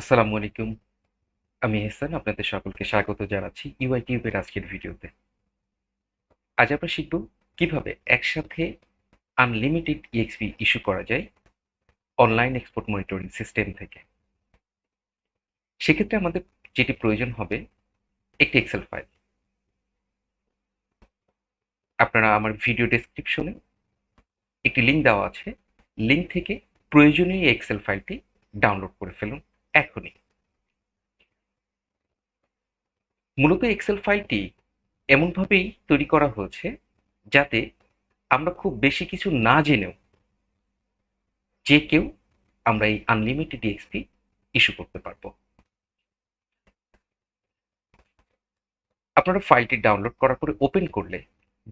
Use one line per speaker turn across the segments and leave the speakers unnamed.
আসসালামু আলাইকুম। আমি এহসান। আপনাদের সকলকে স্বাগত জানাচ্ছি ইউআইটিউবের আজকের ভিডিওতে। আজ আমরা শিখব কিভাবে একসাথে আনলিমিটেড ইএক্সপি ইস্যু করা যায় অনলাইন এক্সপোর্ট মনিটরিং সিস্টেম থেকে। সেক্ষেত্রে আমাদের যেটি প্রয়োজন হবে একটি এক্সেল ফাইল। আপনারা আমার ভিডিও ডেসক্রিপশনে একটি লিঙ্ক দেওয়া আছে। লিঙ্ক থেকে প্রয়োজনীয় এক্সেল ফাইলটি ডাউনলোড করে ফেলুন এখনই। মূলত এক্সেল ফাইলটি এমনভাবেই তৈরি করা হয়েছে যাতে আমরা খুব বেশি কিছু না জেনেও যে কেউ আমরা এই আনলিমিটেড এক্সপি ইস্যু করতে পারবো। আপনারা ফাইলটি ডাউনলোড করার পরে ওপেন করলে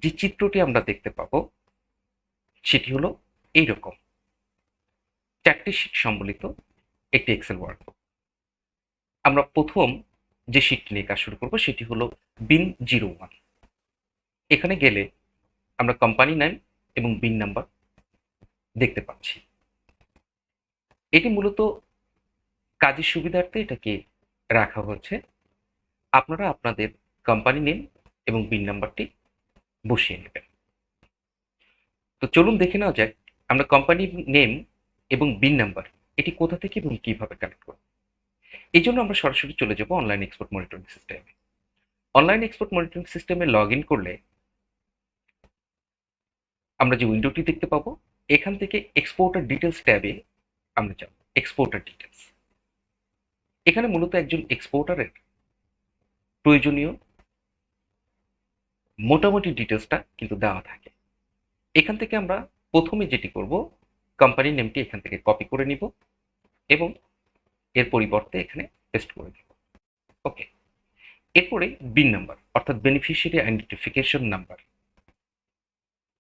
যে চিত্রটি আমরা দেখতে পাবো সেটি হলো এইরকম, 4টি শীট সম্বলিত একটি এক্সেল ওয়ার্কবুক। আমরা প্রথম যে শীটটি নিয়ে কাজ শুরু করব সেটি হলো বিন 01। এখানে গেলে আমরা কোম্পানি নেম এবং বিন নাম্বার দেখতে পাচ্ছি। এটি মূলত কাজের সুবিধার্থে এটাকে রাখা হচ্ছে। আপনারা আপনাদের কোম্পানি নেম এবং বিন নাম্বারটি বসিয়ে নেবেন। তো চলুন দেখে নেওয়া যাক আমরা কোম্পানি নেম এবং বিন নাম্বার এটি কোথা থেকে এবং কিভাবে কালেক্ট করব। এই জন্য আমরা সরাসরি চলে যাব অনলাইন এক্সপোর্ট মনিটরিং সিস্টেমে। অনলাইন এক্সপোর্ট মনিটরিং সিস্টেমে লগ ইন করলে আমরা যে উইন্ডোটি দেখতে পাবো এখান থেকে এক্সপোর্টার ডিটেলস ট্যাবে আমরা যাব। এক্সপোর্টার ডিটেলস, এখানে মূলত একজন এক্সপোর্টারের প্রয়োজনীয় মোটামুটি ডিটেলসটা কিন্তু দেওয়া থাকে। এখান থেকে আমরা প্রথমে যেটি করব, কোম্পানি নেমটি এখান থেকে কপি করে নিব এবং এর পরিবর্তে এখানে পেস্ট করে দিব। ওকে, এরপরে বিন নাম্বার অর্থাৎ বেনিফিশিয়ারি আইডেন্টিফিকেশন নাম্বার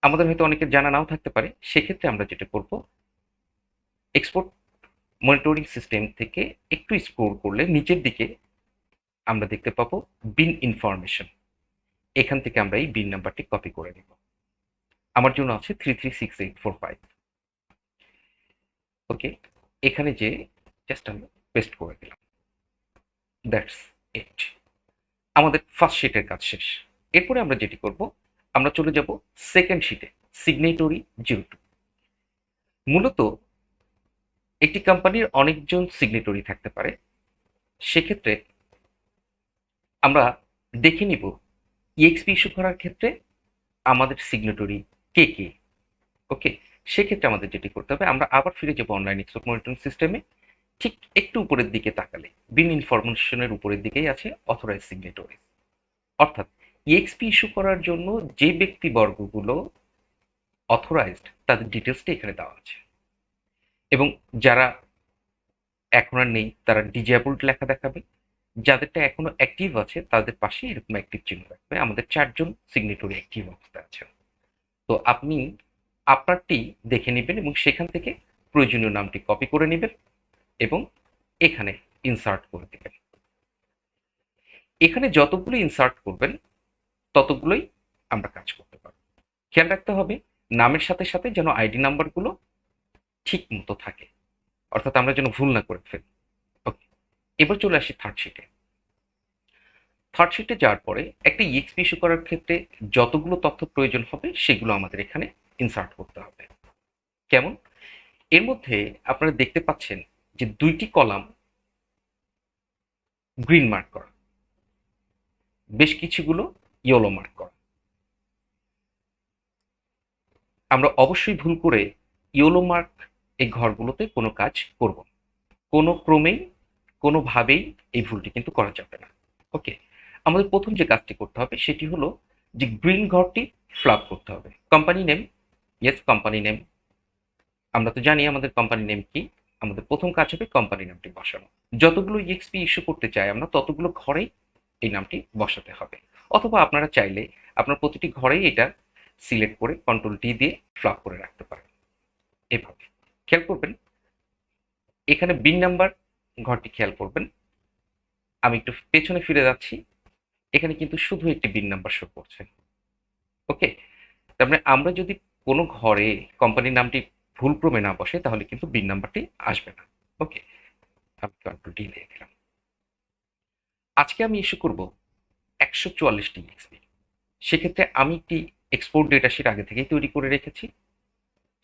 আমাদের হয়তো অনেকের জানা নাও থাকতে পারে। সেক্ষেত্রে আমরা যেটা করব, এক্সপোর্ট মনিটরিং সিস্টেম থেকে একটু স্ক্রল করলে নিচের দিকে আমরা দেখতে পাবো বিন ইনফরমেশন। এখান থেকে আমরা এই বিন নাম্বারটি কপি করে নিব। আমার জন্য আছে 336845। ওকে, এখানে যে জাস্ট আমি পেস্ট করে দিলাম। That's it. আমাদের ফার্স্ট শিটের কাজ শেষ। এরপরে আমরা যেটি করব, আমরা চলে যাব সেকেন্ড শিটে, সিগনেটরি 02। মূলত একটি কোম্পানির অনেকজন সিগনেটরি থাকতে পারে। সেক্ষেত্রে আমরা দেখে নিব ইএক্সপি ইস্যু করার ক্ষেত্রে আমাদের সিগনেটরি কে কে। ওকে, সেক্ষেত্রে আমাদের যেটি করতে হবে, আমরা আবার ফিরে যাব অনলাইন এক্সপোর্ট মনিটরিং সিস্টেমে। ঠিক একটু উপরের দিকে তাকালে বিন ইনফরমেশনের উপরের দিকেই আছে অথরাইজ সিগনেটরি, অর্থাৎ ইএক্সপি ইস্যু করার জন্য যে ব্যক্তিবর্গগুলো অথরাইজড তাদের ডিটেলসটা এখানে দেওয়া আছে। এবং যারা এখন আর নেই তারা ডিজেবলড লেখা দেখাবে। যাদেরটা এখনো অ্যাক্টিভ আছে তাদের পাশে এরকম অ্যাক্টিভ চিহ্ন রাখবে। আমাদের 4জন সিগনেটরি অ্যাক্টিভ অবস্থায় আছে। তো আপনি আপনারটি দেখে নেবেন এবং সেখান থেকে প্রয়োজনীয় নামটি কপি করে নেবেন এবং এখানে ইনসার্ট করে দেবেন। এখানে যতগুলো ইনসার্ট করবেন ততগুলোই আমরা কাজ করতে পারব। খেয়াল রাখতে হবে নামের সাথে সাথে যেন আইডি নাম্বারগুলো ঠিক মতো থাকে, অর্থাৎ আমরা যেন ভুল না করে ফেলি। ওকে, এবার চলে আসি থার্ড শিটে। থার্ড শিটে যাওয়ার পরে একটা ইএক্সপি ইস্যু করার ক্ষেত্রে যতগুলো তথ্য প্রয়োজন হবে সেগুলো আমাদের এখানে ইনসার্ট করতে হবে। কেমন? এর মধ্যে আপনারা দেখতে পাচ্ছেন যে 2টি কলাম গ্রিন মার্ক করা, বেশ কিছুগুলো ইয়েলো মার্ক করা। আমরা অবশ্যই ভুল করে ইয়েলো মার্ক এই ঘরগুলোতে কোনো কাজ করব না। কোনো ক্রমেই কোনোভাবেই এই ভুলটি কিন্তু করা যাবে না। ওকে, আমাদের প্রথম যে কাজটি করতে হবে সেটি হলো যে গ্রিন ঘরটি ফ্ল্যাগ করতে হবে। Company name, yes company name. আমরা তো জানি আমাদের কোম্পানি নেম কি। আমাদের প্রথম কাজ হবে কোম্পানি নামটি বসানো। যতগুলো ইএক্সপি ইস্যু করতে চাই আমরা ততগুলো ঘরেই এই নামটি বসাতে হবে। অথবা আপনারা চাইলে আপনার প্রতিটি ঘরেই এটা সিলেক্ট করে কন্ট্রোল ডি দিয়ে ফ্ল্যাগ করে রাখতে পারেন। এভাবে খেয়াল করবেন এখানে বিন নাম্বার ঘরটি খেয়াল করবেন। আমি একটু পেছনে ফিরে যাচ্ছি। এখানে কিন্তু শুধু একটি বিন নাম্বার শো করছে। ওকে, তার মানে আমরা যদি কোনো ঘরে কোম্পানির নামটি ভুলক্রমে না বসে তাহলে কিন্তু বিন নাম্বারটি আসবে না। ওকে, আমি কন্ট্রোল ডি লিখে দিলাম। আজকে আমি ইস্যু করব 144টি এক্সপি। সেক্ষেত্রে আমি একটি এক্সপোর্ট ডেটা শিট আগে থেকেই তৈরি করে রেখেছি।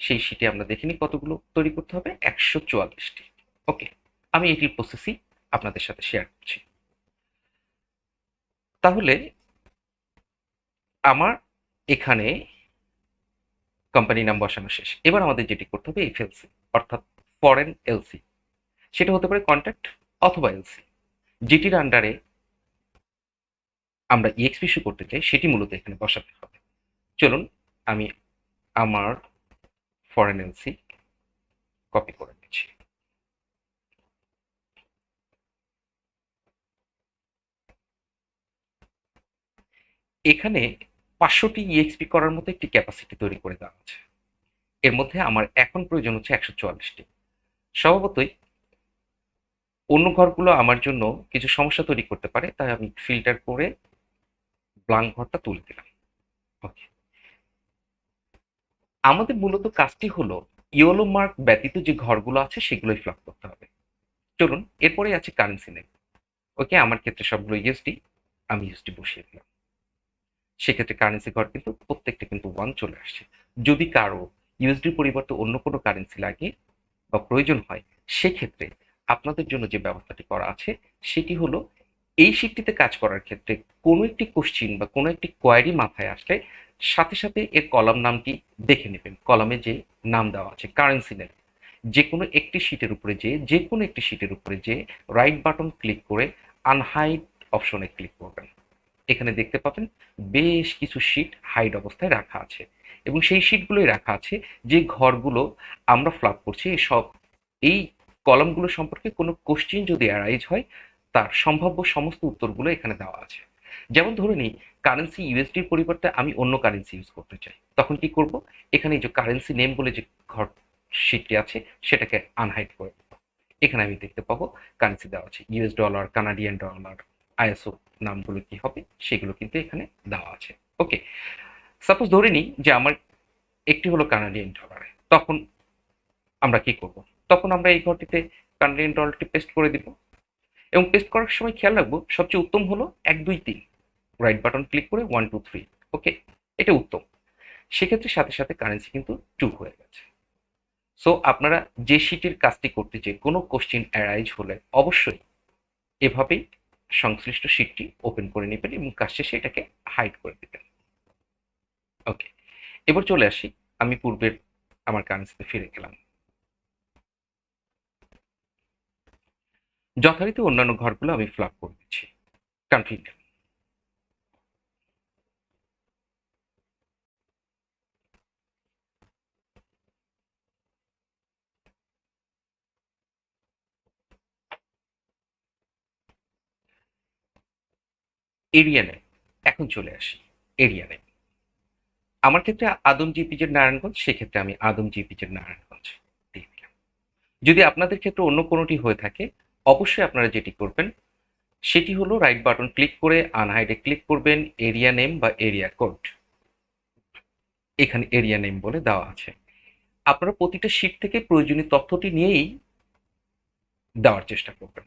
সেই শিটে আমরা দেখে নিই কতগুলো তৈরি করতে হবে। 144টি। ওকে, আমি এটির প্রসেসই আপনাদের সাথে শেয়ার করছি। তাহলে আমার এখানে কোম্পানি নাম বসানো শেষ। এবার আমাদের যেটি করতে হবে এফএলসি, অর্থাৎ ফরেন এলসি। সেটা হতে পারে কন্ট্রাক্ট অথবা এলসি, যেটির আন্ডারে আমরা ইএক্সপি ইস্যু করতে চাই সেটি মূলত এখানে বসাতে হবে। চলুন আমি আমার ফরেন এলসি কপি করে নিচ্ছি। এখানে 500টি ইএক্সপি করার মতো একটি ক্যাপাসিটি তৈরি করে দেওয়া আছে। এর মধ্যে আমার এখন প্রয়োজন হচ্ছে 144টি। স্বভাবতই অন্য ঘরগুলো আমার জন্য কিছু সমস্যা তৈরি করতে পারে, তাই আমি ফিল্টার করে ব্ল্যাঙ্ক ঘরটা তুলে দিলাম। ওকে, আমাদের মূলত কাজটি হলো ইয়েলো মার্ক ব্যতীত যে ঘরগুলো আছে সেগুলোই ফ্ল্যাগ করতে হবে। চলুন, এরপরে আছে কারেন্সি নেম। ওকে, আমার ক্ষেত্রে সবগুলো ইউএসডি, আমি ইউএসডি বসিয়ে দিলাম। সেক্ষেত্রে কারেন্সি ঘর কিন্তু প্রত্যেকটা কিন্তু 1 চলে আসছে। যদি কারো ইউএসডির পরিবর্তে অন্য কোনো কারেন্সি লাগে বা প্রয়োজন হয়, সেক্ষেত্রে আপনাদের জন্য যে ব্যবস্থাটি করা আছে সেটি হলো এই শিটটিতে কাজ করার ক্ষেত্রে কোনো একটি কোশ্চিন বা কোনো একটি কোয়ারি মাথায় আসলে সাথে সাথে এর কলাম নামটি দেখে নেবেন। কলামে যে নাম দেওয়া আছে কারেন্সি নেম, যে কোনো একটি শিটের উপরে যে কোনো একটি শিটের উপরে রাইট বাটন ক্লিক করে আনহাইড অপশনে ক্লিক করবেন। এখানে দেখতে পাবেন বেশ কিছু শিট হাইড অবস্থায় রাখা আছে এবং সেই শিটগুলোই রাখা আছে যে ঘরগুলো আমরা ফ্ল্যাগ করছি। এই কলামগুলো সম্পর্কে কোনো কোশ্চিন যদি অ্যারাইজ হয় তার সম্ভাব্য সমস্ত উত্তরগুলো এখানে দেওয়া আছে। যেমন ধরে নিই কারেন্সি ইউএসডির পরিবর্তে আমি অন্য কারেন্সি ইউজ করতে চাই, তখন কি করব? এখানে যে কারেন্সি নেম বলে যে ঘর শিটটি আছে সেটাকে আনহাইড করে দেব। এখানে আমি দেখতে পাবো কারেন্সি দেওয়া আছে US dollar, Canadian dollar, ISO নামগুলো কি হবে সেগুলো কিন্তু এখানে দেওয়া আছে। ওকে, সাপোজ ধরে নিই যে আমার একটি হলো কানাডিয়ান ডলারে, তখন আমরা কি করব? তখন আমরা এই ঘরটিতে কানাডিয়ান ডলারটি পেস্ট করে দিব এবং পেস্ট করার সময় খেয়াল রাখবো সবচেয়ে উত্তম হলো 1 2 3 রাইট বাটন ক্লিক করে 1 2 3। ওকে, এটা উত্তম। সেক্ষেত্রে সাথে সাথে কারেন্সি কিন্তু 2 হয়ে গেছে। সো আপনারা যে শিটের কাজটি করতে চেয়ে কোনো কোশ্চিন অ্যারাইজ হলে অবশ্যই এভাবেই সংশ্লিষ্ট শিটটি ওপেন করে নেবেন এবং কাজ শেষে এটাকে হাইড করে দেবেন। ওকে, এবার চলে আসি, আমি পূর্বের আমার কারেন্সিতে ফিরে গেলাম। যথারীতি অন্যান্য ঘরগুলো আমি ফ্ল্যাগ করে দিচ্ছি। কন্টিনিউ। এরিয়া নেম, এখন চলে আসি এরিয়া নেম। আমার ক্ষেত্রে আদম জিপিজেড নারায়ণগঞ্জ, সেক্ষেত্রে আমি আদম জিপিজেড নারায়ণগঞ্জ দিয়ে দিলাম। যদি আপনাদের ক্ষেত্রে অন্য কোনোটি হয়ে থাকে অবশ্যই আপনারা যেটি করবেন সেটি হলো রাইট বাটন ক্লিক করে আনহাইডে ক্লিক করবেন, এরিয়া নেম বা এরিয়া কোড এখানে এরিয়া নেম বলে দেওয়া আছে। আপনারা প্রতিটা শিট থেকে প্রয়োজনীয় তথ্যটি নিয়েই দেওয়ার চেষ্টা করবেন,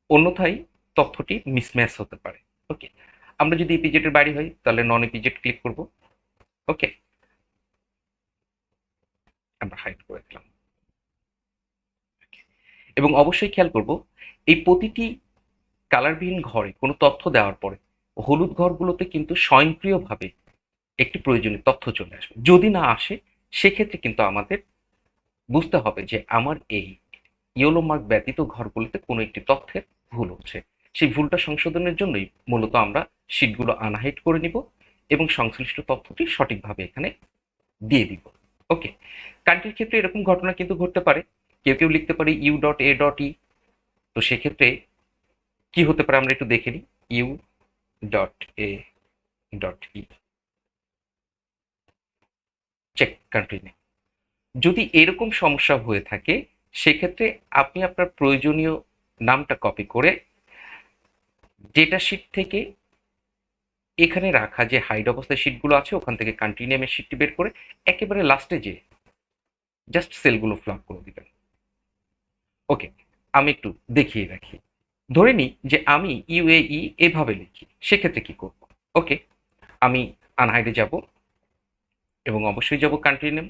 অন্যথায় তথ্যটি মিসম্যাচ হতে পারে। ওকে, আমরা যদি ইপিজেডের বাড়ি হয় তাহলে নন ইপিজেড ক্লিক করব। ওকে, আমরা হাইড করে দিলাম এবং অবশ্যই খেয়াল করব এই প্রতিটি কালারবিহীন ঘরে কোনো তথ্য দেওয়ার পরে হলুদ ঘরগুলোতে কিন্তু স্বয়ংক্রিয়ভাবে একটি প্রয়োজনীয় তথ্য চলে আসবে। যদি না আসে সেক্ষেত্রে কিন্তু আমাদের বুঝতে হবে যে আমার এই ইয়েলো মার্ক ব্যতীত ঘরগুলোতে কোনো একটি তথ্যের ভুল হচ্ছে। সেই ভুলটা সংশোধনের জন্যই মূলত আমরা শিটগুলো আনহাইড করে নিব এবং সংশ্লিষ্ট তথ্যটি সঠিকভাবে এখানে দিয়ে দিব। ওকে, কান্ট্রির ক্ষেত্রে এরকম ঘটনা কিন্তু ঘটতে পারে। কেউ কেউ লিখতে পারে U dot A dot E, তো সেক্ষেত্রে কি হতে পারে আমরা একটু দেখে নিই। U dot A dot E, check country name. যদি এরকম সমস্যা হয়ে থাকে সেক্ষেত্রে আপনি আপনার প্রয়োজনীয় নামটা কপি করে ডেটা শিট থেকে এখানে রাখা যে হাইড অবস্থায় শিটগুলো আছে ওখান থেকে কান্ট্রি নেমের শিটটি বের করে একেবারে লাস্টে যে জাস্ট সেলগুলো ফ্ল্যাগ করে দিবেন। ওকে, আমি একটু দেখিয়ে রাখি। ধরে নিই যে আমি ইউএই এভাবে লিখি, সেক্ষেত্রে কি করব? ওকে, আমি আনহাইডে যাব এবং অবশ্যই যাব কান্ট্রি নেম।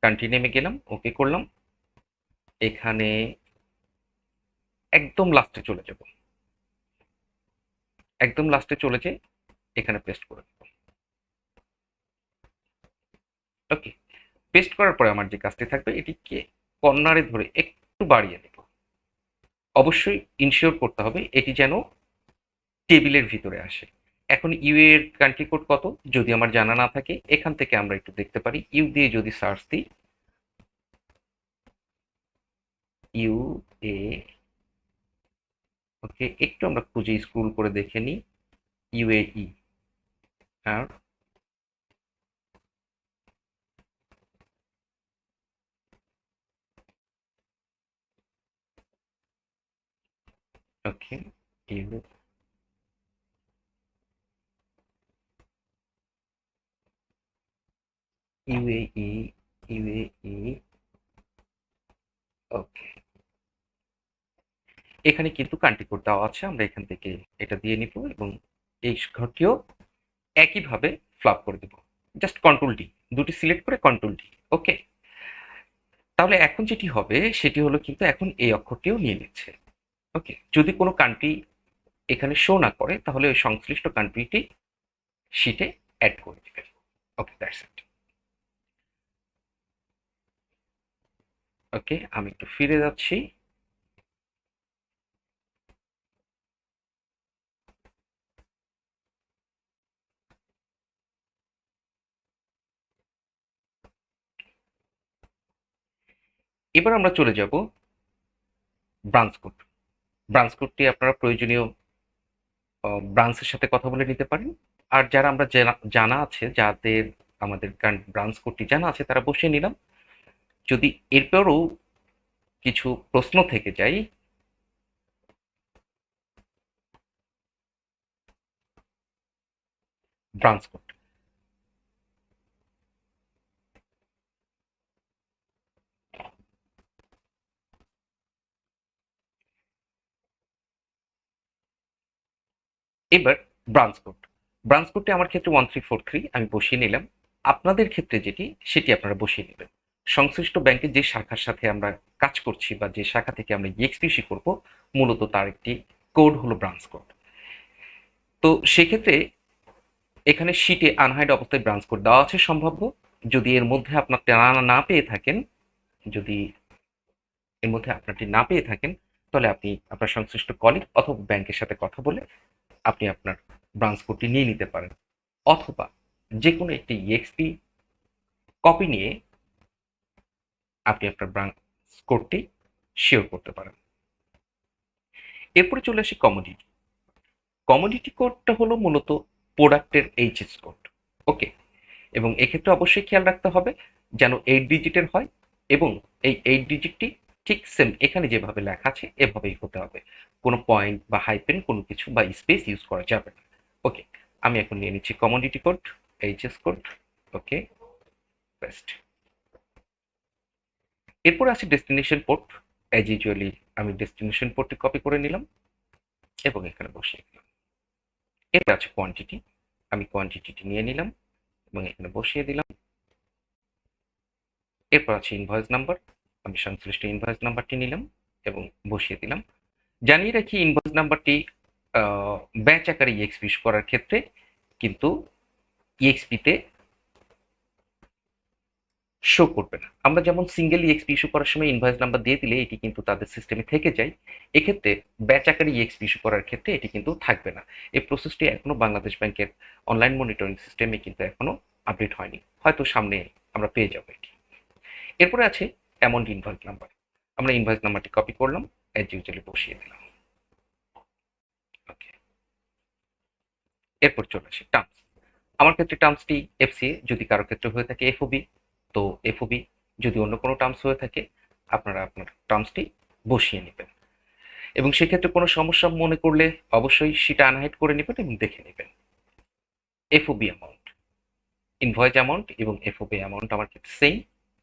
কান্ট্রি নেমে গেলাম, ওকে করলাম। এখানে একদম লাস্টে চলে যাব, একদম লাস্টে চলে যেয়ে এখানে পেস্ট করে দেব। ওকে, পেস্ট করার পরে আমার যে কাজটি থাকবে, এটিকে কর্নারে ধরে একটু বাড়িয়ে দেব। অবশ্যই ইনশিওর করতে হবে এটি যেন টেবিলের ভিতরে আসে। এখন ইউ এর কান্ট্রি কোড কত যদি আমার জানা না থাকে, এখান থেকে আমরা একটু দেখতে পারি। ইউ দিয়ে যদি সার্চ দিই, ইউ এ, ওকে, একটু আমরা খুঁজে স্ক্রল করে দেখে নিই। ইউএই আর okay, U, UAE, UAE, okay. এখানে কিন্তু কান্ট্রি কোড দেওয়া আছে, আমরা এখান থেকে এটা দিয়ে নিব এবং এই ঘরটিও একইভাবে ফ্লাপ করে দেব। জাস্ট কন্ট্রোল ডি, দুটি সিলেক্ট করে কন্ট্রোল ডি। ওকে, তাহলে এখন যেটি হবে সেটি হলো কিন্তু এখন এই অক্ষরটিও নিয়ে নিচ্ছে। ওকে, যদি কোনো কান্ট্রি এখানে শো না করে তাহলে ওই সংশ্লিষ্ট কান্ট্রিটি শিটে অ্যাড করে দিবে। ওকে, দ্যাটস ইট। ওকে, আমি একটু ফিরে যাচ্ছি। এবার আমরা চলে যাব ব্রাঞ্চ কোড। ব্রাঞ্চ কোডটি আপনারা প্রয়োজনীয় ব্রাঞ্চের সাথে কথা বলে নিতে পারেন। আর যারা আমরা জানা আছে, যাদের আমাদের ব্রাঞ্চ কোডটি জানা আছে, তারা বসিয়ে নিলাম। যদি এরপরও কিছু প্রশ্ন থেকে যায়, ব্রাঞ্চ কোড। এবার ব্রাঞ্চ কোড। ব্রাঞ্চ কোডটি আমার ক্ষেত্রে 1343 আমি বসিয়ে নিলাম। আপনাদের ক্ষেত্রে যেটি সেটি আপনারা বসিয়ে নেবেন। সংশ্লিষ্ট ব্যাংকের যে শাখার সাথে আমরা কাজ করছি বা যে শাখা থেকে আমরা ইএক্সপিসি করব, মূলত তার একটি কোড হলো ব্রাঞ্চ কোড। তো সেক্ষেত্রে এখানে শিটে আনহাইড অবস্থায় ব্রাঞ্চ কোড দেওয়া আছে সম্ভাব্য। যদি এর মধ্যে আপনার না পেয়ে থাকেন, যদি এর মধ্যে আপনারটি না পেয়ে থাকেন, তাহলে আপনি আপনার সংশ্লিষ্ট কলিগ অথবা ব্যাংকের সাথে কথা বলে আপনি আপনার ব্রাঞ্চ কোডটি নিয়ে নিতে পারেন। অথবা যে কোনো একটি ইএক্সপি কপি নিয়ে আপনি আপনার ব্রাঞ্চ কোডটি শিওর করতে পারেন। এরপরে চলে আসি কমোডিটি। কমোডিটি কোডটা হলো মূলত প্রোডাক্টের এইচএস কোড। ওকে, এবং এক্ষেত্রে অবশ্যই খেয়াল রাখতে হবে যেন 8 ডিজিটের হয় এবং এই 8 ডিজিটটি ঠিক সেম এখানে যেভাবে লেখা আছে এভাবেই হতে হবে। কোনো পয়েন্ট বা হাইপেন কোনো কিছু বা স্পেস ইউজ করা যাবে না। ওকে, আমি এখন নিয়ে নিচ্ছি কমোডিটি কোড, এইচএস কোড। ওকে, বেস্ট। এরপর আছে ডেস্টিনেশন পোর্ট। অ্যাজ ইউজুয়ালি আমি ডেস্টিনেশন পোর্টটি কপি করে নিলাম এবং এখানে বসিয়ে দিলাম। এরপর আছে কোয়ান্টিটি, আমি কোয়ান্টিটিটি নিয়ে নিলাম এবং এখানে বসিয়ে দিলাম। এরপর আছে ইনভয়েস নাম্বার, আমি সংশ্লিষ্ট ইনভয়েস নাম্বারটি নিলাম এবং বসিয়ে দিলাম। জানিয়ে রাখি ইনভয়েস নাম্বারটি ব্যাচ আকারে ইএক্সপি করার ক্ষেত্রে কিন্তু ইএক্সপিতে শো করবে না। আমরা যেমন সিঙ্গেল ইএক্সপি ইস্যু করার সময় ইনভয়েস নাম্বার দিয়ে দিলে এটি কিন্তু তাদের সিস্টেমে থেকে যায়, এক্ষেত্রে ব্যাচ আকারে ইএক্সপি ইস্যু করার ক্ষেত্রে এটি কিন্তু থাকবে না। এই প্রসেসটি এখনো বাংলাদেশ ব্যাংকের অনলাইন মনিটরিং সিস্টেমে কিন্তু এখনো আপডেট হয়নি, হয়তো সামনে আমরা পেয়ে যাবো এটি। এরপরে আছে অ্যামাউন্ট ইনভয়েস নাম্বার, আমরা ইনভয়েস নাম্বারটি কপি করলাম, অ্যাজ ইউজুয়ালি বসিয়ে দিলাম। ওকে, এরপর চলে আসি টার্মস। আমার ক্ষেত্রে টার্মসটি এফসিএ, যদি কারো ক্ষেত্রে হয়ে থাকে এফওবি, তো এফওবি। যদি অন্য কোনো টার্মস হয়ে থাকে আপনারা আপনার টার্মসটি বসিয়ে নেবেন এবং সেক্ষেত্রে কোনো সমস্যা মনে করলে অবশ্যই সেটা আনহাইড করে নেবেন এবং দেখে নেবেন। এফওবি অ্যামাউন্ট, ইনভয়েস অ্যামাউন্ট এবং এফওবি অ্যামাউন্ট আমার ক্ষেত্রে সেম,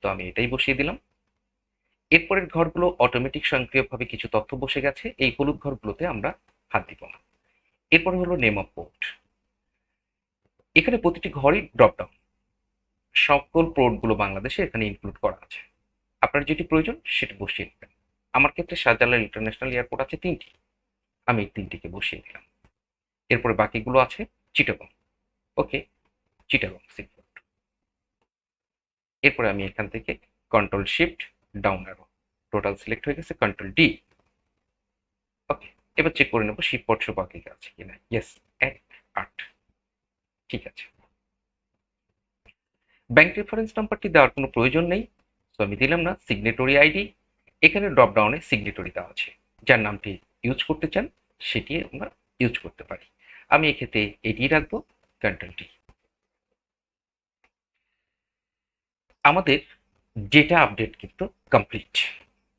তো আমি এটাই বসিয়ে দিলাম। এরপরের ঘরগুলো অটোমেটিক স্বয়ংক্রিয়ভাবে কিছু তথ্য বসে গেছে, এই হলুদ ঘরগুলোতে আমরা হাত দিব না। এরপরে হলো নেম অফ পোর্ট। এখানে প্রতিটি ঘরই ড্রপডাউন, সকল পোর্টগুলো বাংলাদেশে এখানে ইনক্লুড করা আছে। আপনার যেটি প্রয়োজন সেটি বসিয়ে নেবেন। আমার ক্ষেত্রে শাহজালাল ইন্টারন্যাশনাল এয়ারপোর্ট আছে 3টি, আমি এই 3টিকে বসিয়ে দিলাম। এরপরে বাকিগুলো আছে চিটাগং, ওকে, চিটাগং সিপোর্ট। এরপরে আমি এখান থেকে control shift down arrow, total select হয়ে গেছে, কন্ট্রোল ডি, ওকে। এবার চেক করে নেবো শিপপোর্ট শো বাকি আছে কিনা, ইয়েস 1-8, ঠিক আছে। ব্যাংক রেফারেন্স নাম্বারটি দেওয়ার কোনো প্রয়োজন নেই, তো আমি দিলাম না। সিগনেটরি আইডি, এখানে ড্রপ ডাউনে সিগনেটরি দেওয়া আছে, যার নামটি ইউজ করতে চান সেটি আমরা ইউজ করতে পারি। আমি এক্ষেত্রে এটি রাখবো, কন্ট্রোল টি। আমাদের ডেটা আপডেট কিন্তু কমপ্লিট,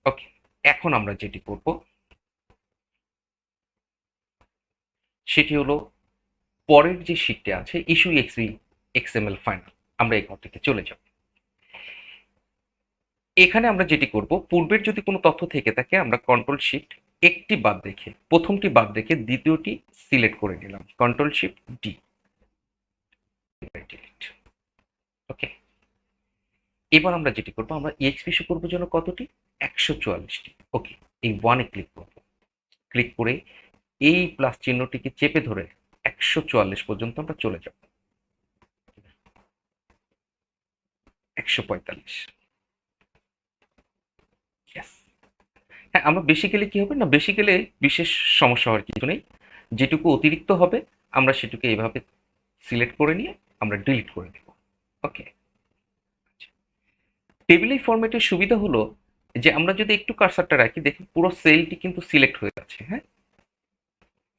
ওকে। এখন আমরা যেটি করব সেটি হলো পরের যে শিটটি আছে ইস্যু এক্সএমএল ফাইনাল, আমরা এই ঘর থেকে চলে যাব। এখানে আমরা যেটি করব, পূর্বের যদি কোনো তথ্য থেকে থাকে আমরা কন্ট্রোল শিফট একটি বাদ রেখে, প্রথমটি বাদ রেখে দ্বিতীয়টি সিলেক্ট করে নিলাম, কন্ট্রোল শিফট ডি, ওকে। এবার আমরা যেটি করব, আমরা ইএক্সপি শো করবো জন্য কতটি, 144টি, ওকে। এই ওয়ানে ক্লিক করব, ক্লিক করে এই প্লাস চিহ্নটিকে চেপে ধরে 144 পর্যন্ত আমরা চলে যাব, 145, হ্যাঁ। আমরা বেশি গেলে কি হবে না, বেশি গেলে বিশেষ সমস্যা হওয়ার কিছু নেই, যেটুকু অতিরিক্ত হবে আমরা সেটুকু এইভাবে সিলেক্ট করে নিয়ে আমরা ডিলিট করে দেব, ওকে। টেবিল এই ফরম্যাটের সুবিধা হলো যে আমরা যদি একটু কার্সারটা রাখি, দেখুন পুরো সেলটি কিন্তু সিলেক্ট হয়ে যাচ্ছে, হ্যাঁ।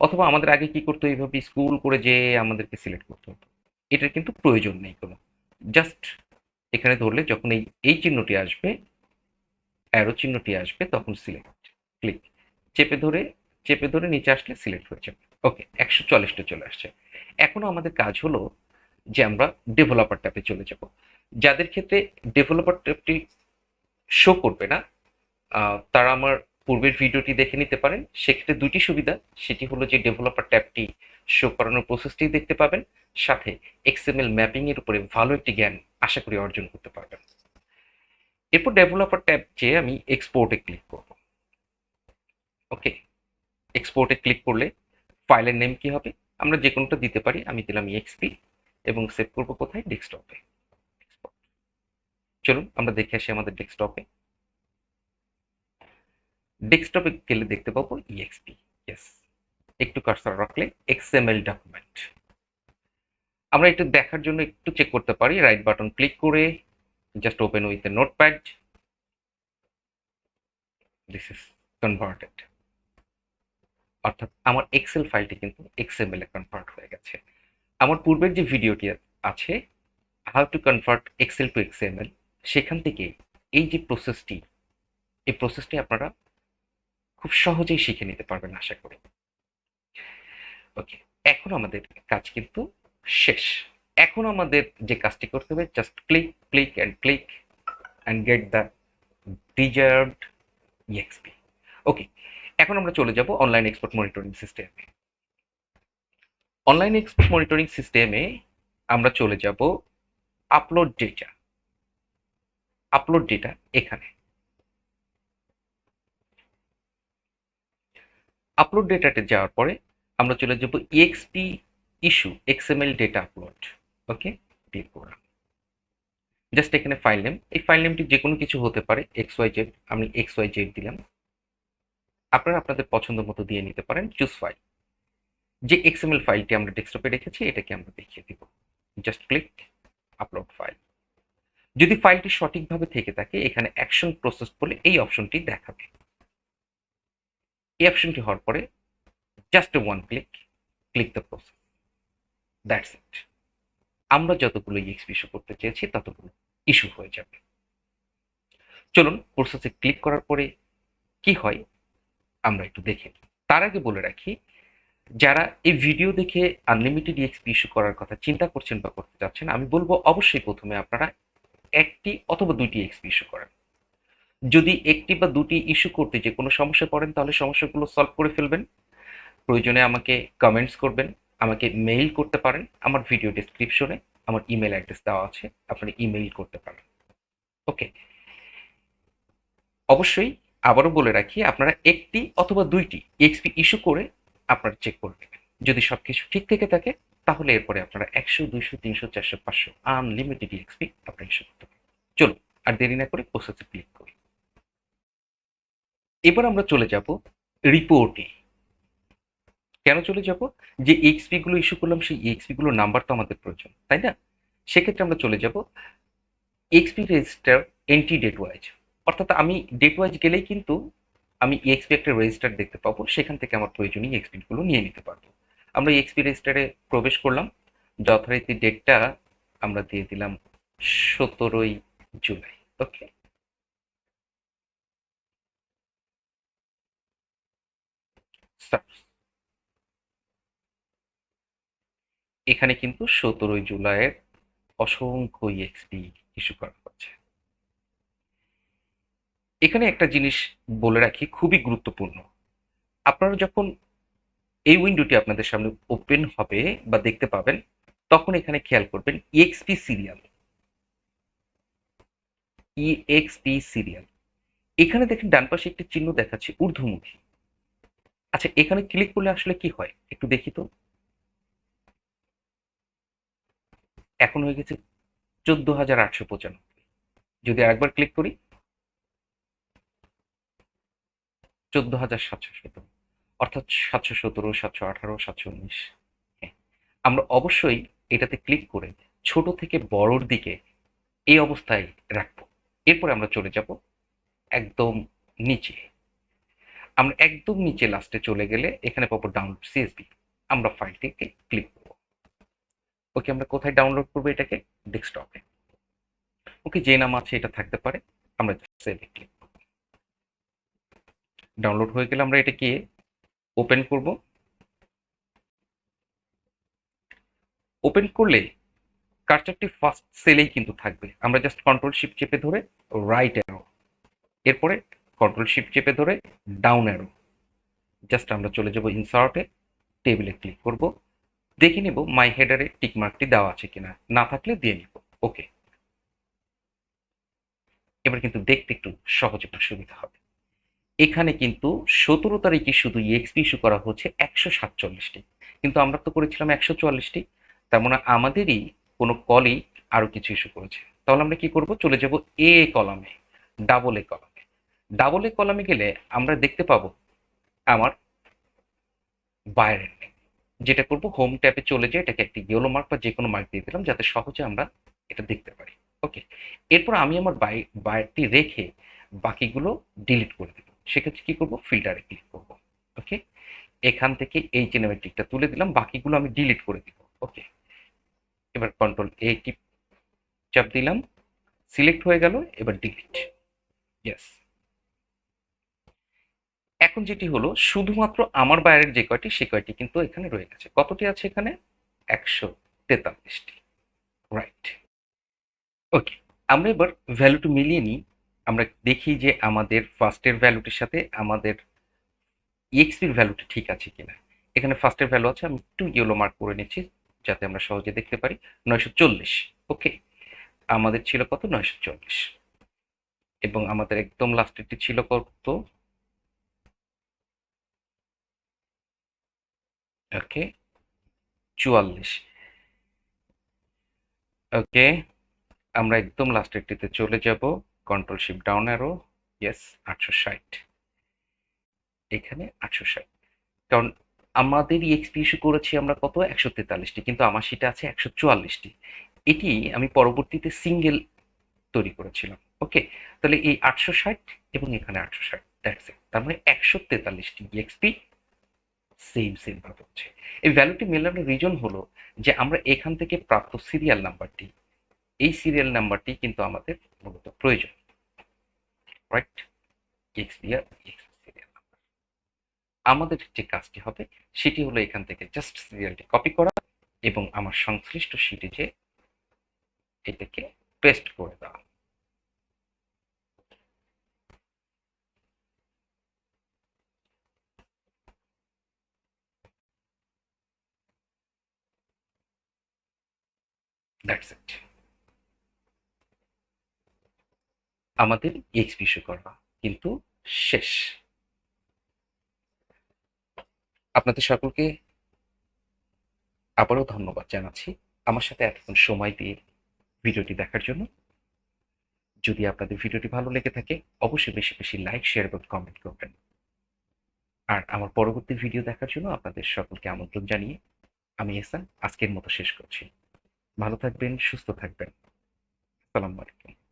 অথবা আমাদের আগে কি করতে, এইভাবে স্ক্রল করে যে আমাদেরকে সিলেক্ট করতে হতো, এটার কিন্তু প্রয়োজন নেই কোনো। জাস্ট এখানে ধরলে যখন এই চিহ্নটি আসবে, অ্যারো চিহ্নটি আসবে, তখন সিলেক্ট, ক্লিক, চেপে ধরে নিচে আসলে সিলেক্ট হয়ে যাবে, ওকে। 144টা চলে আসছে। এখন আমাদের কাজ হলো যে আমরা ডেভেলপার ট্যাবে চলে যাব। যাদের ক্ষেত্রে ডেভেলপার ট্যাবটি শো করবে না, তারা আমার পূর্বের ভিডিওটি দেখে নিতে পারেন। সেক্ষেত্রে দুটি সুবিধা, সেটি হলো যে ডেভেলপার ট্যাবটি শো করানোর প্রসেসটি দেখতে পাবেন, সাথে এক্সএমএল ম্যাপিং এর উপরে ভালো একটি জ্ঞান আশা করি অর্জন করতে পারবেন। এরপর ডেভেলপার ট্যাব চেয়ে আমি এক্সপোর্টে ক্লিক করব, ওকে। এক্সপোর্টে ক্লিক করলে ফাইলের নেম কি হবে, আমরা যে কোনোটা দিতে পারি, আমি দিলাম এক্সপি এবং সেভ করব কোথায়, ডেস্কটপে। চলুন আমরা দেখে আসি আমাদের ডেস্কটপে। ডেস্কটপে গেলে দেখতে পাবো ইএক্সপি, ইয়েস। একটু কার্সর রাখলে এক্সএমএল ডকুমেন্ট। আমরা একটু দেখার জন্য একটু চেক করতে পারি, রাইট বাটন ক্লিক করে just open with a notepad, this is converted, অর্থাৎ আমার এক্সেল ফাইলটি কিন্তু এক্সএমএল এ কনভার্ট হয়ে গেছে। আমার পূর্বের যে ভিডিওটি আছে, how to convert Excel to XML, সেখান থেকে এই যে প্রসেসটি, এই প্রসেসটি আপনারা খুব সহজেই শিখে নিতে পারবেন আশা করি, ওকে। এখন আমাদের কাজ কিন্তু শেষ। এখন আমাদের যে কাজটি করতে হবে, just click and get the desired EXP, okay. এখন আমরা চলে যাব অনলাইন এক্সপোর্ট মনিটরিং সিস্টেমে। অনলাইন এক্সপোর্ট মনিটরিং সিস্টেমে আমরা চলে যাব আপলোড ডেটা, এখানে আপলোড ডেটাতে যাওয়ার পরে আমরা চলে যাব EXP issue XML data upload, okay. Click করলাম, জাস্ট এখানে ফাইল নেম, এই ফাইল নেমটি যে কোনো কিছু হতে পারে, XYZ, আমি XYZ দিলাম। আপনারা আপনাদের পছন্দ মতো দিয়ে নিতে পারেন, চুজ ফাইল। যে এক্সএমএল ফাইলটি আমরা ডেস্কটপে রেখেছি এটাকে আমরা দেখিয়ে দিব, জাস্ট ক্লিক আপলোড ফাইল। যদি ফাইলটি সঠিকভাবে থেকে থাকে, এখানে অ্যাকশন প্রসেস বলে এই অপশনটি দেখাবে। এই অপশনটি হওয়ার পরে just one click the process, that's it. আমরা যতগুলো ইএক্সপি ইস্যু করতে চেয়েছি ততগুলো ইস্যু হয়ে যাবে। চলুন প্রসেসে ক্লিক করার পরে কি হয় আমরা একটু দেখে নিই। তার আগে বলে রাখি, যারা এই ভিডিও দেখে আনলিমিটেড ইএক্সপি ইস্যু করার কথা চিন্তা করছেন বা করতে যাচ্ছেন, আমি বলবো অবশ্যই প্রথমে আপনারা একটি অথবা দুইটি এক্সপি ইস্যু করেন। যদি একটি বা দুটি ইস্যু করতে যে কোনো সমস্যা পড়েন তাহলে সমস্যাগুলো সলভ করে ফেলবেন। প্রয়োজনে আমাকে কমেন্টস করবেন, আমাকে মেইল করতে পারেন। আমার ভিডিও ডেসক্রিপশনে আমার ইমেল অ্যাড্রেস দেওয়া আছে, আপনারা ইমেইল করতে পারেন। ওকে, অবশ্যই আবারও বলে রাখি, আপনারা একটি অথবা দুইটি এক্সপি ইস্যু করে আপনারা চেক করে নেবেন। যদি সবকিছু ঠিক থেকে থাকে তাহলে এরপরে আপনারা 100, 200, 300, 400, 500 আনলিমিটেড এক্সপি আপনারা ইস্যু করতে পারেন। চলুন আর দেরি না করে প্রসেসে ক্লিক করি। এবার আমরা চলে যাব রিপোর্টে। কেন চলে যাব? যে এক্সপি গুলো ইস্যু করলাম সেই এক্সপি গুলোর নাম্বার তো আমাদের প্রয়োজন, তাই না? সেক্ষেত্রে আমরা চলে যাব XP register entry date wise. অর্থাৎ আমি ডেট ওয়াইজ গেলেই কিন্তু আমি এক্সপি একটা রেজিস্টার দেখতে পাবো, সেখান থেকে আমার প্রয়োজনীয় এক্সপি গুলো নিয়ে নিতে পারবো। আমরা এক্সপি রেজিস্টারে প্রবেশ করলাম, যথারীতি ডেটটা আমরা দিয়ে দিলাম 17ই জুলাই। ওকে, এখানে কিন্তু 17ই জুলাইয়ের অসংখ্য এক্সপি ইস্যু করা হচ্ছে। এখানে একটা জিনিস বলে রাখি, খুবই গুরুত্বপূর্ণ। আপনারা যখন এই উইন্ডোটি আপনাদের সামনে ওপেন হবে বা দেখতে পাবেন, তখন এখানে খেয়াল করবেন ইএক্সপি সিরিয়াল। ইএক্সপি সিরিয়াল, এখানে দেখেন ডান পাশে একটি চিহ্ন দেখাচ্ছে ঊর্ধ্বমুখী। আচ্ছা, এখানে ক্লিক করলে আসলে কি হয় একটু দেখি তো। এখন হয়ে গেছে 14,895। যদি আরেকবার ক্লিক করি 14,717, অর্থাৎ 717, 718, 719। হ্যাঁ, আমরা অবশ্যই এটাতে ক্লিক করে ছোট থেকে বড়র দিকে এই অবস্থায় রাখবো। এরপরে আমরা চলে যাব একদম নিচে। আমরা একদম নিচে লাস্টে চলে গেলে এখানে পাবো ডাউনলোড সিএসবি। আমরা ফাইলটিকে ক্লিক করব। ওকে, আমরা কোথায় ডাউনলোড করবো এটাকে? ডেস্কটপে। ওকে, যে নাম আছে এটা থাকতে পারে, আমরা সেভে ক্লিক করব। ডাউনলোড হয়ে গেলে আমরা এটাকে ওপেন করব। ওপেন করলে কার্সারটি ফার্স্ট সেলেই কিন্তু থাকবে। আমরা জাস্ট কন্ট্রোল শিফট চেপে ধরে রাইট অ্যারো, এরপরে কন্ট্রোল শিফট চেপে ধরে ডাউন অ্যারো, জাস্ট আমরা চলে যাব ইনসার্টে, টেবিলে ক্লিক করব, দেখে নেব মাই হেডারে টিকমার্কটি দেওয়া আছে কিনা, না থাকলে দিয়ে নিব। ওকে, এবার কিন্তু দেখতে একটু সহজ একটু সুবিধা হবে। এখানে কিন্তু 17 তারিখে শুধু এক্সপি ইস্যু করা হচ্ছে 147টি, কিন্তু আমরা তো করেছিলাম 144টি। তার মানে আমাদেরই কোনো কলিগ আরো কিছু ইস্যু করেছে। তাহলে আমরা কি করব? চলে যাব এ কলামে, ডাবল এ কলামে। ডাবল এ কলামে গেলে আমরা দেখতে পাবো আমার বাইরের নেম। যেটা করব, হোম ট্যাবে চলে যেয়ে এটাকে একটি ইয়েলো মার্ক বা যে কোনো মার্ক দিয়ে দিলাম যাতে সহজে আমরা এটা দেখতে পারি। ওকে, এরপর আমি আমার বাইরটি রেখে বাকিগুলো ডিলিট করে দেবো। সেক্ষেত্রে কি করব? ফিল্টারে ক্লিক করব। ওকে, এখান থেকে এই সিনেমেটিকটা তুলে দিলাম, বাকিগুলো আমি ডিলিট করে দিব। ওকে, এবার কন্ট্রোল এ টিপ চাপ দিলাম, সিলেক্ট হয়ে গেল, এবার ডিলিট। ইয়েস। এখন যেটি হলো, শুধুমাত্র আমার বাইরের যে কয়টি সে কয়টি কিন্তু এখানে রয়ে গেছে। কতটি আছে এখানে? 143টি। রাইট। ওকে, আমরা এবার ভ্যালুটি মিলিয়ে নিই। আমরা দেখি যে আমাদের ফার্স্টের ভ্যালুটির সাথে আমাদের ইএক্সপির ভ্যালুটি ঠিক আছে কিনা। এখানে ফার্স্টের ভ্যালু আছে, আমি একটু ইয়েলো মার্ক করে নিচ্ছি যাতে আমরা সহজে দেখতে পারি। 940। ওকে, আমাদের ছিল কত? 940। এবং আমাদের একদম লাস্টেরটি ছিল কত? ওকে, 44। ওকে, আমরা একদম লাস্টেরটিতে চলে যাব, control shift down arrow, yes, 860। এখানে 860, কারণ আমাদের এক্সপি ইস্যু করেছি আমরা কত? 143টি, কিন্তু আমার সেটা আছে 144টি। এটি আমি পরবর্তীতে সিঙ্গেল তৈরি করেছিলাম। ওকে, তাহলে এই 860 এবং এখানে 860, দ্যাটস ইট। তার মানে 143টি এক্সপি সেম সেম ভাবে হচ্ছে। এই ভ্যালুটি মেলানোর রিজন হলো যে আমরা এখান থেকে প্রাপ্ত সিরিয়াল নাম্বারটি, এই সিরিয়াল নাম্বারটি কিন্তু আমাদের মূলত প্রয়োজন। রাইট, এক্সপি আর এক্সপি সিরিয়াল। আমাদের যে কাজটি হবে সেটি হলো এখান থেকে জাস্ট সিরিয়ালটি কপি করা এবং আমার সংশ্লিষ্ট শিটে যে এটাকে পেস্ট করে দেওয়া। That's it. আমাদের EXP ইস্যু করা কিন্তু শেষ। আপনাদের সকলকে আবারও ধন্যবাদ জানাচ্ছি আমার সাথে এতক্ষণ সময় দিয়ে ভিডিওটি দেখার জন্য। যদি আপনাদের ভিডিওটি ভালো লেগে থাকে অবশ্যই বেশি বেশি লাইক, শেয়ার এবং কমেন্ট করবেন। আর আমার পরবর্তী ভিডিও দেখার জন্য আপনাদের সকলকে আমন্ত্রণ জানিয়ে আমি এহসান আজকের মতো শেষ করছি। ভালো থাকবেন, সুস্থ থাকবেন। আসসালামু আলাইকুম।